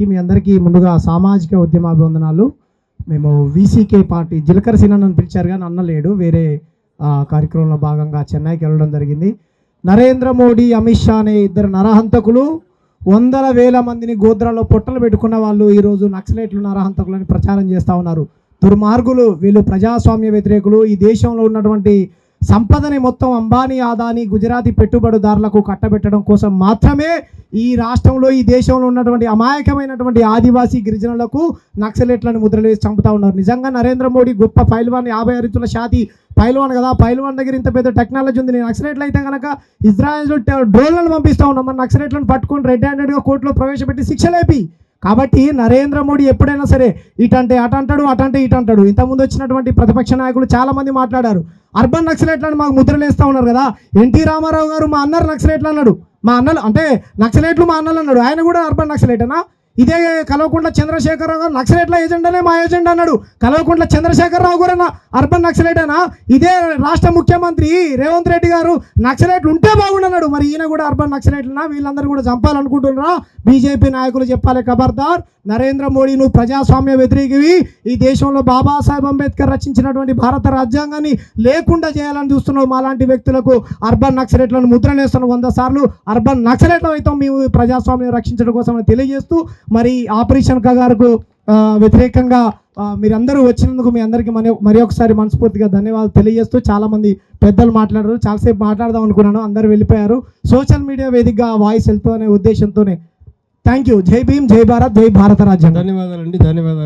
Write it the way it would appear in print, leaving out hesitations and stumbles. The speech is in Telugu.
మీ అందరికీ ముందుగా సామాజిక ఉద్యమాభివందనాలు. మేము వీసీకే పార్టీ జిలకర సినని పిలిచారు కానీ అన్న లేడు, వేరే కార్యక్రమంలో భాగంగా చెన్నైకి వెళ్ళడం జరిగింది. నరేంద్ర మోడీ, అమిత్ షా అనే ఇద్దరు నరహంతకులు వందల వేల మందిని గోద్రాలో పొట్టలు పెట్టుకున్న వాళ్ళు ఈరోజు నక్సలైట్లు నరహంతకులని ప్రచారం చేస్తూ ఉన్నారు. దుర్మార్గులు వీళ్ళు, ప్రజాస్వామ్య వ్యతిరేకులు. ఈ దేశంలో ఉన్నటువంటి సంపదని మొత్తం అంబానీ, అదానీ, గుజరాతీ పెట్టుబడిదారులకు కట్టబెట్టడం కోసం మాత్రమే ఈ రాష్ట్రంలో, ఈ దేశంలో ఉన్నటువంటి అమాయకమైనటువంటి ఆదివాసీ గిరిజనులకు నక్సలైట్లను ముద్రలు వేసి చంపుతా ఉన్నారు. నిజంగా నరేంద్ర మోడీ గొప్ప పైల్వాన్, 56 ఇంచుల ఛాతీ పైల్వాన్ కదా. పైల్వాన్ దగ్గర ఇంత పెద్ద టెక్నాలజీ ఉంది. నక్సలైట్లు అయితే కనుక ఇజ్రాయెల్ డ్రోన్లను పంపిస్తూ ఉన్నాం. మన నక్సలైట్లను పట్టుకొని రెడ్ హ్యాండెడ్గా కోర్టులో ప్రవేశపెట్టి శిక్షలేపి. కాబట్టి నరేంద్ర మోడీ ఎప్పుడైనా సరే ఇటంటే అటంటాడు, అటంటే ఇటంటాడు. ఇంతకుముందు వచ్చినటువంటి ప్రతిపక్ష నాయకులు చాలామంది మాట్లాడారు. అర్బన్ నక్సలైట్లను మాకు ముద్రలు వేస్తూ ఉన్నారు కదా. ఎన్టీ రామారావు గారు మా అన్నలు నక్సలైట్లు అన్నాడు. మా అన్నలు అంటే నక్సలైట్లు మా అన్నలు అన్నాడు. ఆయన కూడా అర్బన్ నక్సలైటేనా? ఇదే కల్వకుంట్ల చంద్రశేఖరరావు గారు నక్సలైట్ల ఏజెండానే మా ఏజెండా అన్నాడు. కల్వకుంట్ల చంద్రశేఖరరావు కూడా అర్బన్ నక్సలైటేనా? ఇదే రాష్ట్ర ముఖ్యమంత్రి రేవంత్ రెడ్డి గారు నక్సలైట్లు ఉంటే బాగుండన్నాడు. మరి ఈయన కూడా అర్బన్ నక్సలైట్లనా? వీళ్ళందరూ కూడా చంపాలనుకుంటున్నారా? బీజేపీ నాయకులు చెప్పాలి ఖబర్దార్. నరేంద్ర మోడీ, నువ్వు ప్రజాస్వామ్య వ్యతిరేకివి. ఈ దేశంలో బాబాసాహెబ్ అంబేద్కర్ రచించినటువంటి భారత రాజ్యాంగాన్ని లేకుండా చేయాలని చూస్తున్నావు. మాలాంటి వ్యక్తులకు అర్బన్ నక్సలైట్లను ముద్రలేస్తున్నావు. 100 సార్లు అర్బన్ నక్సలైట్లు అవుతాం మేము ప్రజాస్వామ్యం రక్షించడం కోసం తెలియజేస్తూ, మరి ఆపరేషన్ కగారుకు వ్యతిరేకంగా మీరందరూ వచ్చినందుకు మీ అందరికీ మరి ఒకసారి మనస్ఫూర్తిగా ధన్యవాదాలు తెలియజేస్తూ, చాలామంది పెద్దలు మాట్లాడారు. చాలాసేపు మాట్లాడదాం అనుకున్నాను, అందరూ వెళ్ళిపోయారు. సోషల్ మీడియా వేదికగా వాయిస్ వెళ్తుందనే ఉద్దేశంతోనే. Thank you. జై భీమ్, జై భారత్, జై భారత రాజ్యం. ధన్యవాదాలండి. ధన్యవాదాలు.